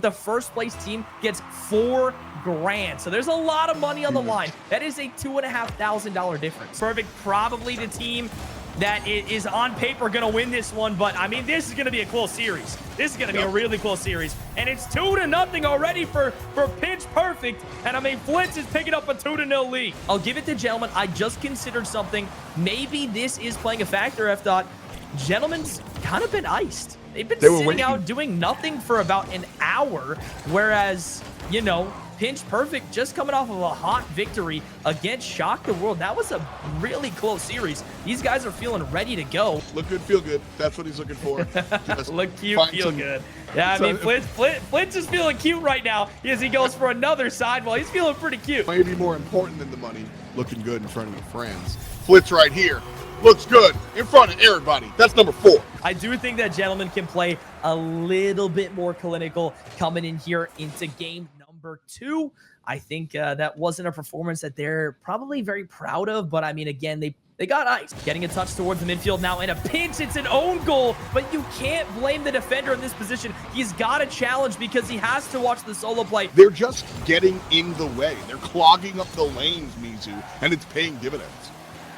the first place team gets $4 grand. So there's a lot of money on the line. That is a $2,500 difference. Perfect, probably the team that is on paper going to win this one. But, I mean, this is going to be a close series. This is going to be a really close series. And it's 2-0 already for Pinch Perfect. And, I mean, Flitz is picking up a 2-0 lead. I'll give it to Gentleman. I just considered something. Maybe this is playing a factor, Fdot. Gentleman's kind of been iced. They've been sitting out doing nothing for about an hour. Whereas, you know, Pinch Perfect just coming off of a hot victory against Shock the World. That was a really close series. These guys are feeling ready to go. Look good, feel good. That's what he's looking for. Look cute, feel good. Yeah, I mean, Flitz is feeling cute right now as he goes for another side. Well, he's feeling pretty cute. Maybe more important than the money, looking good in front of your friends. Flitz right here. Looks good in front of everybody. That's number 4. I do think that Gentleman can play a little bit more clinical coming in here into game number 2. I think that wasn't a performance that they're probably very proud of, but I mean, again, they got ice. Getting a touch towards the midfield now in a pinch. It's an own goal, but you can't blame the defender in this position. He's got a challenge because he has to watch the solo play. They're just getting in the way. They're clogging up the lanes, Mizu, and it's paying dividends.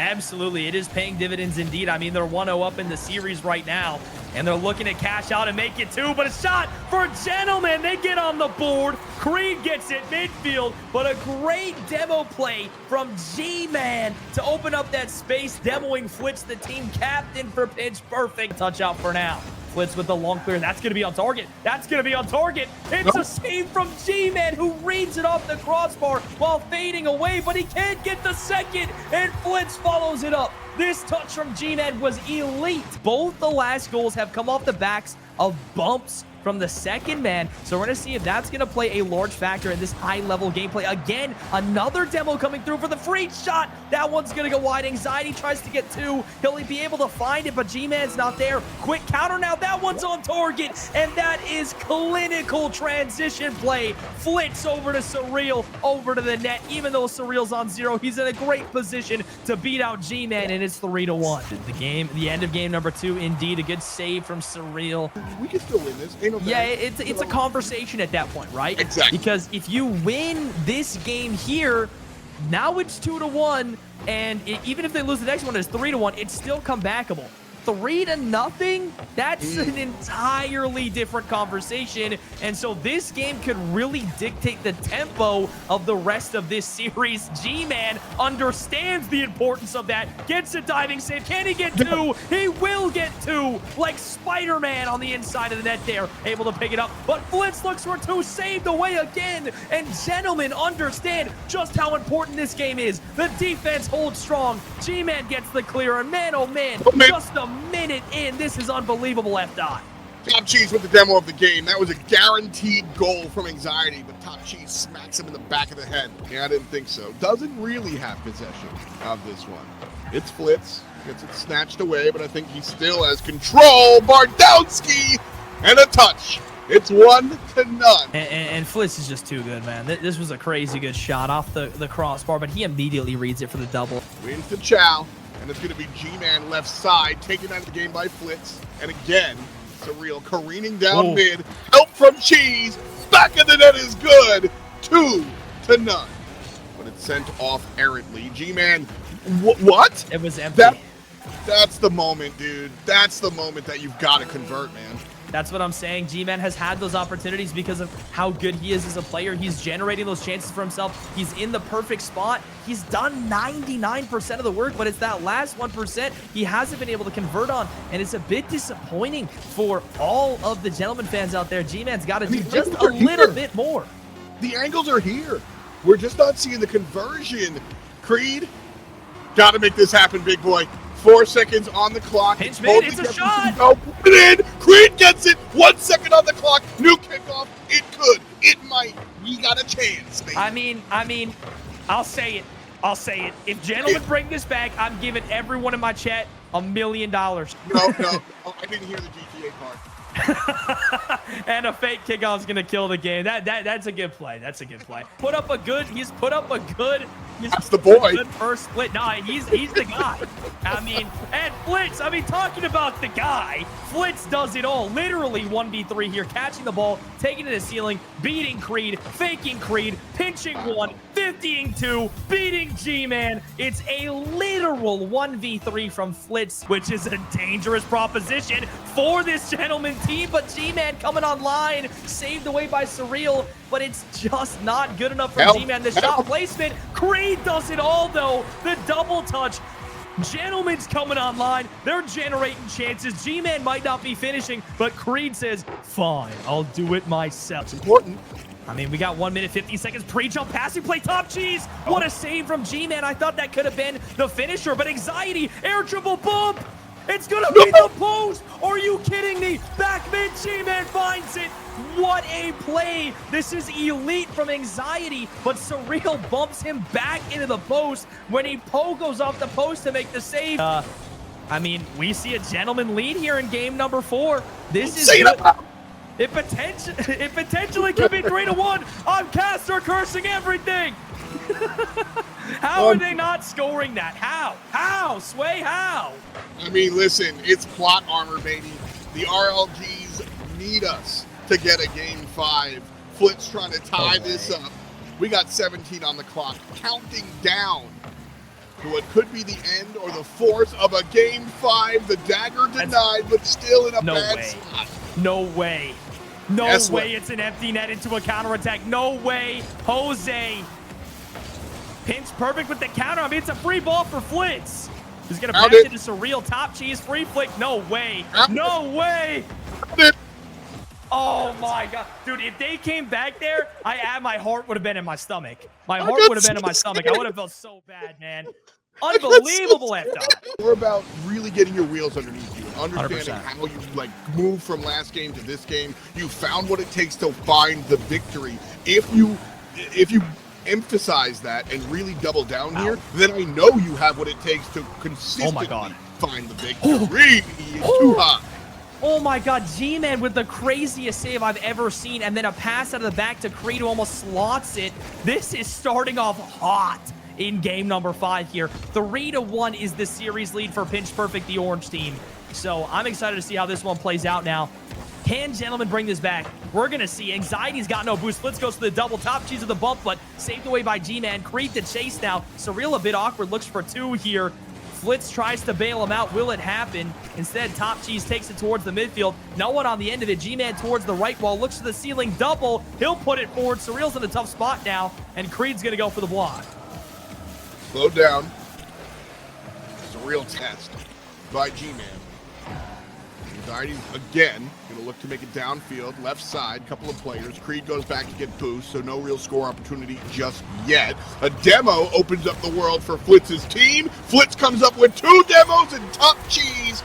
Absolutely, it is paying dividends indeed. I mean, they're 1-0 up in the series right now, and they're looking to cash out and make it 2, but a shot for Gentleman. They get on the board. Creed gets it midfield, but a great demo play from G-Man to open up that space, demoing Flitz, the team captain for Pinch Perfect. Touch out for now. Flitz with the long clear. That's going to be on target. That's going to be on target. It's a save from G-Man, who reads it off the crossbar while fading away, but he can't get the second, and Flitz follows it up. This touch from G-Man was elite. Both the last goals have come off the backs of bumps from the second man. So we're going to see if that's going to play a large factor in this high-level gameplay. Again, another demo coming through for the free shot. That one's going to go wide. Anxiety tries to get 2. He'll be able to find it, but G-Man's not there. Quick counter now. That one's on target, and that is clinical transition play. Flitz over to Surreal, over to the net. Even though Surreal's on 0, he's in a great position to beat out G-Man, and it's 3-1. The end of game number 2, indeed. A good save from Surreal. We can still win this. Yeah, it's a conversation at that point, right? Exactly. Because if you win this game here, now it's 2-1, and even if they lose the next one, it's 3-1. It's still comebackable. 3-0, that's an entirely different conversation. And so this game could really dictate the tempo of the rest of this series. G-Man understands the importance of that. Gets a diving save. Can he get 2? He will get 2. Like Spider-Man on the inside of the net there. Able to pick it up. But Flitz looks for 2. Saved away again. And Gentlemen understand just how important this game is. The defense holds strong. G-Man gets the clear. And man, oh man, just a minute in. This is unbelievable, Fdot. Top Cheese with the demo of the game. That was a guaranteed goal from Anxiety, but Top Cheese smacks him in the back of the head. Yeah, I didn't think so. Doesn't really have possession of this one. It's Flitz. Gets it snatched away, but I think he still has control. Bardowski and a touch. It's 1-0. And Flitz is just too good, man. This was a crazy good shot off the crossbar, but he immediately reads it for the double. Wins to Chow. And it's going to be G-Man left side, taken out of the game by Flitz. And again, Surreal careening down mid. Help from Cheese. Back of the net is good. 2-0. But it's sent off errantly. G-Man, what? It was empty. That's the moment, dude. That's the moment that you've got to convert, man. That's what I'm saying. G-Man has had those opportunities because of how good he is as a player. He's generating those chances for himself. He's in the perfect spot. He's done 99% of the work, but it's that last 1% he hasn't been able to convert on, and it's a bit disappointing for all of the Gentleman fans out there. G-Man's got to do just a little bit more. The angles are here. We're just not seeing the conversion. Creed, got to make this happen, big boy. 4 seconds on the clock. Pinch mid, it's a shot. Put it in. Creed gets it. 1 second on the clock. New kickoff. It could. It might. We got a chance, baby. I mean, I'll say it. If Gentlemen bring this back, I'm giving everyone in my chat $1 million. No. Oh, I didn't hear the GTA part. And a fake kickoff is gonna kill the game. That's a good play. He's put up a good That's the boy. Good first split. No, he's the guy. I mean, and Flitz, talking about the guy. Flitz does it all. Literally 1v3 here, catching the ball, taking it to the ceiling, beating Creed, faking Creed, pinching one, 50ing two, beating G-Man. It's a literal 1v3 from Flitz, which is a dangerous proposition for this gentleman team, but G-Man coming online, saved away by Surreal, but it's just not good enough for G-Man. The shot placement, Creed does it all though. The double touch. Gentleman's coming online. They're generating chances. G-Man might not be finishing, but Creed says, fine, I'll do it myself. It's important. We got 1 minute, 50 seconds. Pre-jump, passing play, top cheese. What a save from G-Man. I thought that could have been the finisher, but Anxiety, air triple bump. It's going to be the post. Are you kidding me? Back mid, G-Man finds it. What a play. This is elite from Anxiety, but Surreal bumps him back into the post when he goes off the post to make the save. We see a gentleman lead here in game number 4. This is good. It potentially could be 3-1. I'm caster cursing everything. How are they not scoring that? How? Sway, how? Listen, it's plot armor, baby. The RLGs need us to get a game 5. Flit's trying to tie this up. We got 17 on the clock, counting down to what could be the end or the force of a game 5. The dagger denied, but still in a bad spot. No way. No way it's an empty net into a counterattack. No way. Jose. Pinch perfect with the counter. It's a free ball for Flitz. He's going to pass it to Surreal. Top cheese, free flick. No way. No way. Oh my God. Dude, if they came back there, my heart would have been in my stomach. My heart would have been in my stomach. I would have felt so bad, man. Unbelievable Fdot. We're about really getting your wheels underneath you and understanding 100%. How you move from last game to this game. You found what it takes to find the victory. If you emphasize that and really double down here, then I know you have what it takes to consistently find the victory. Too hot. Oh my God, G-Man with the craziest save I've ever seen, and then a pass out of the back to Creed who almost slots it. This is starting off hot in game number 5 here. 3-1 is the series lead for Pinch Perfect, the orange team. So I'm excited to see how this one plays out now. Can gentlemen bring this back? We're going to see. Anxiety's got no boost. Flitz goes to the double top cheese of the bump, but saved away by G-Man. Creed to chase now. Surreal a bit awkward. Looks for 2 here. Flitz tries to bail him out. Will it happen? Instead, Top Cheese takes it towards the midfield. No one on the end of it. G-Man towards the right wall. Looks to the ceiling. Double. He'll put it forward. Surreal's in a tough spot now, and Creed's going to go for the block. Slow down. It's a real test by G-Man. Anxiety again going to look to make it downfield, left side, couple of players. Creed goes back to get boost, so no real score opportunity just yet. A demo opens up the world for Flitz's team. Flitz comes up with 2 demos and Top Cheese.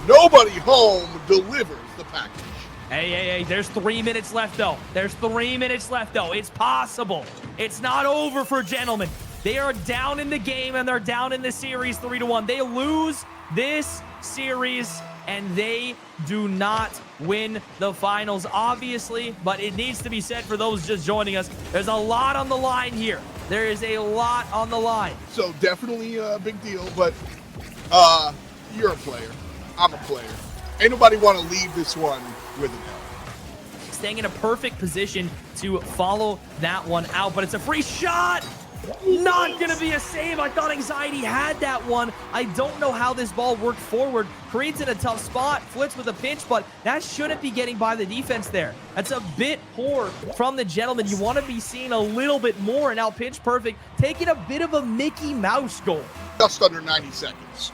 Nobody home delivers the package. Hey, there's 3 minutes left, though. It's possible. It's not over for gentlemen. They are down in the game, and they're down in the series 3-1. They lose this series, and they do not win the finals, obviously, but it needs to be said for those just joining us. There's a lot on the line here. There is a lot on the line. So definitely a big deal, but you're a player. I'm a player. Ain't nobody want to leave this one with an L. Staying in a perfect position to follow that one out, but it's a free shot. Not gonna be a save. I thought Anxiety had that one. I don't know how this ball worked forward. Creed's in a tough spot. Flitz with a pinch, but that shouldn't be getting by the defense there. That's a bit poor from the gentleman. You want to be seeing a little bit more, and now Pinch Perfect taking a bit of a Mickey Mouse goal. Just under 90 seconds.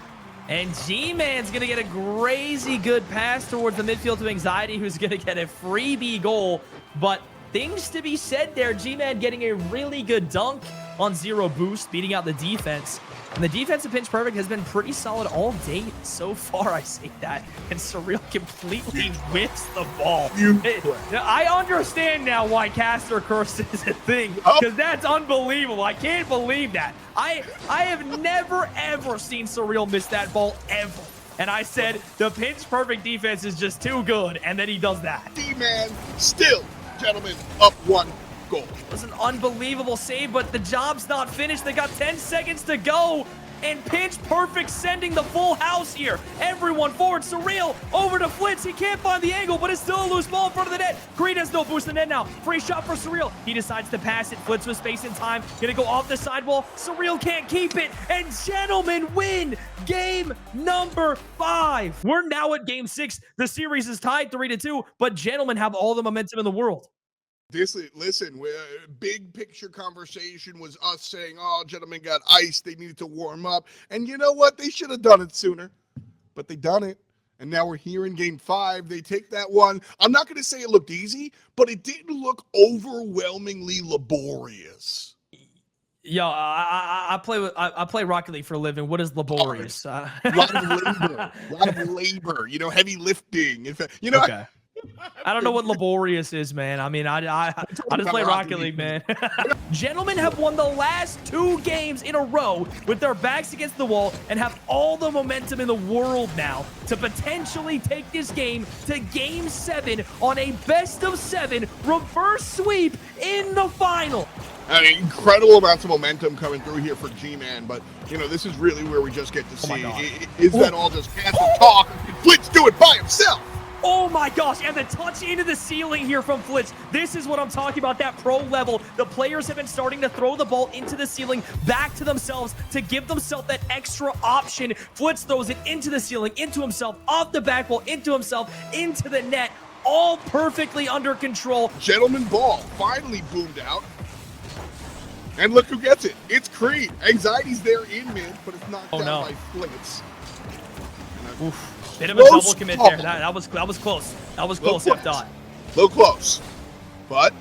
And G-Man's going to get a crazy good pass towards the midfield to Anxiety, who's going to get a freebie goal. But things to be said there. G-Man getting a really good dunk on 0 boost, beating out the defense. And the defense of Pinch Perfect has been pretty solid all day so far, I say that. And Surreal completely whips the ball. I understand now why caster curse is a thing, because that's unbelievable. I can't believe that. I have never, ever seen Surreal miss that ball, ever. And I said, the Pinch Perfect defense is just too good, and then he does that. D-Man still, gentlemen, up 1. goal. It was an unbelievable save, but the job's not finished. They got 10 seconds to go. And Pinch Perfect sending the full house here. Everyone forward. Surreal over to Flitz. He can't find the angle, but it's still a loose ball in front of the net. Creed has no boost in the net now. Free shot for Surreal. He decides to pass it. Flitz with space and time. Gonna go off the sidewall. Surreal can't keep it. And Gentlemen win game number 5. We're now at game 6. The series is tied 3-2, but Gentlemen have all the momentum in the world. Listen, big picture conversation was us saying, oh, Gentlemen got iced. They needed to warm up. And you know what? They should have done it sooner. But they done it. And now we're here in game 5. They take that one. I'm not going to say it looked easy, but it didn't look overwhelmingly laborious. Yo, I play Rocket League for a living. What is laborious? A lot of labor. You know, heavy lifting. In fact, you know. Okay. I don't know what laborious is, man. I mean, I just play Rocket League, man. Gentlemen have won the last 2 games in a row with their backs against the wall and have all the momentum in the world now to potentially take this game to game 7 on a best-of-7 reverse sweep in the final. I mean, incredible amounts of momentum coming through here for G-Man, but, you know, this is really where we just get to see, is that all just cancer talk? Flitz do it by himself. Oh my gosh, and the touch into the ceiling here from Flitz. This is what I'm talking about, that pro level. The players have been starting to throw the ball into the ceiling, back to themselves to give themselves that extra option. Flitz throws it into the ceiling, into himself, off the back wall, into himself, into the net. All perfectly under control. Gentleman ball finally boomed out. And look who gets it. It's Creed. Anxiety's there in mid, but it's knocked down by Flitz. Oof. Bit of a double commit there. That was close. That was close, Fdot. Little close. But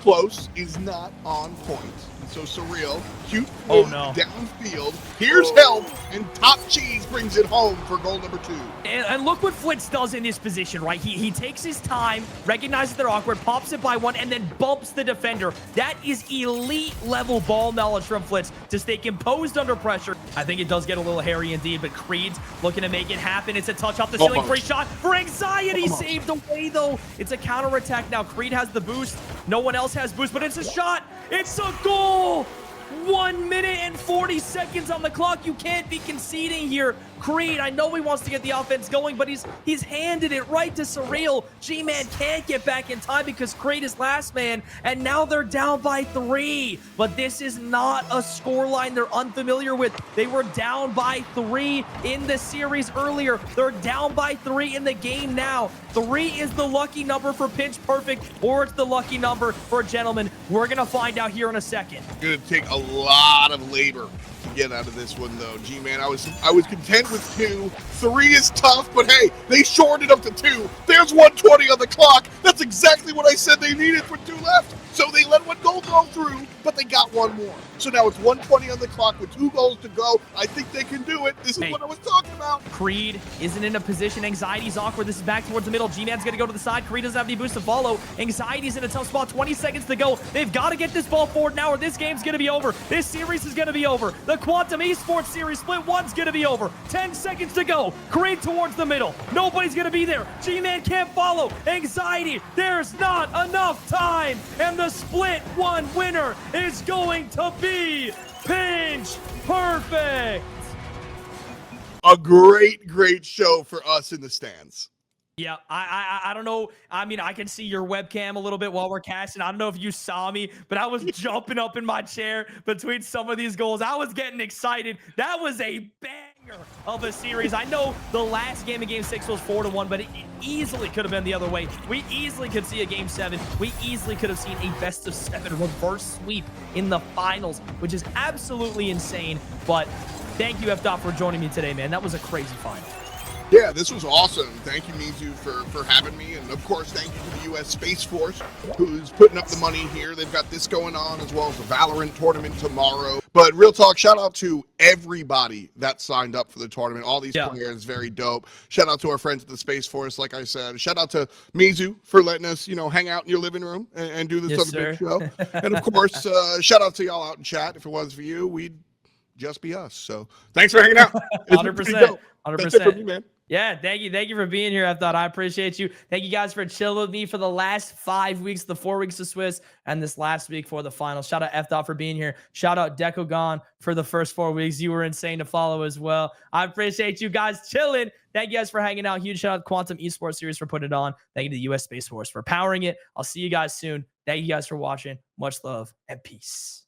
close is not on point. So Surreal, cute downfield. Here's help, and Top Cheese brings it home for goal number 2. And look what Flitz does in this position, right? He takes his time, recognizes they're awkward, pops it by one, and then bumps the defender. That is elite level ball knowledge from Flitz to stay composed under pressure. I think it does get a little hairy indeed, but Creed's looking to make it happen. It's a touch off the ceiling, free shot for Anxiety. Saved away though. It's a counterattack now. Creed has the boost. No one else has boost, but it's a shot. It's a goal. 1 minute and 40 seconds on the clock. You can't be conceding here. Creed, I know he wants to get the offense going, but he's handed it right to Surreal. G-Man can't get back in time because Creed is last man, and now they're down by 3. But this is not a scoreline they're unfamiliar with. They were down by 3 in the series earlier. They're down by 3 in the game now. 3 is the lucky number for Pinch Perfect, or it's the lucky number for Gentlemen. We're going to find out here in a second. It's going to take a lot of labor to get out of this one, though. G-Man, I was content with 2. 3 is tough, but hey, they shorted up to 2. There's 120 on the clock. That's exactly what I said they needed with 2 left. So they let 1 goal go through, but they got 1 more. So now it's 120 on the clock with 2 goals to go. I think they can do it. This is what I was talking about. Creed isn't in a position. Anxiety's awkward. This is back towards the middle. G-Man's going to go to the side. Creed doesn't have any boost to follow. Anxiety's in a tough spot. 20 seconds to go. They've got to get this ball forward now or this game's going to be over. This series is going to be over. The Quantum Esports Series Split 1's going to be over. 10 seconds to go. Creed towards the middle. Nobody's going to be there. G-Man can't follow. Anxiety. There's not enough time. And the Split 1 winner is going to be Pinch Perfect. A great show for us in the stands. Yeah, I don't know. I mean, I can see your webcam a little bit while we're casting. I don't know if you saw me, but I was jumping up in my chair between some of these goals. I was getting excited. That was a banger of a series. I know the last game in Game 6 was 4-1, but it easily could have been the other way. We easily could see a Game 7. We easily could have seen a best-of-7 reverse sweep in the finals, which is absolutely insane. But thank you, Fdot, for joining me today, man. That was a crazy final. Yeah, this was awesome. Thank you, Mizurl, for having me. And, of course, thank you to the U.S. Space Force, who's putting up the money here. They've got this going on, as well as the Valorant tournament tomorrow. But real talk, shout out to everybody that signed up for the tournament. All these players, very dope. Shout out to our friends at the Space Force, like I said. Shout out to Mizurl for letting us, hang out in your living room and do this other big show. And, of course, shout out to y'all out in chat. If it wasn't for you, we'd just be us. So thanks for hanging out. 100%. 100%. That's it for me, man. Yeah, thank you. Thank you for being here, Fdot. I appreciate you. Thank you guys for chilling with me for the last 5 weeks, the 4 weeks of Swiss, and this last week for the final. Shout out Fdot for being here. Shout out Decogon for the first 4 weeks. You were insane to follow as well. I appreciate you guys chilling. Thank you guys for hanging out. Huge shout out to Quantum Esports Series for putting it on. Thank you to the U.S. Space Force for powering it. I'll see you guys soon. Thank you guys for watching. Much love and peace.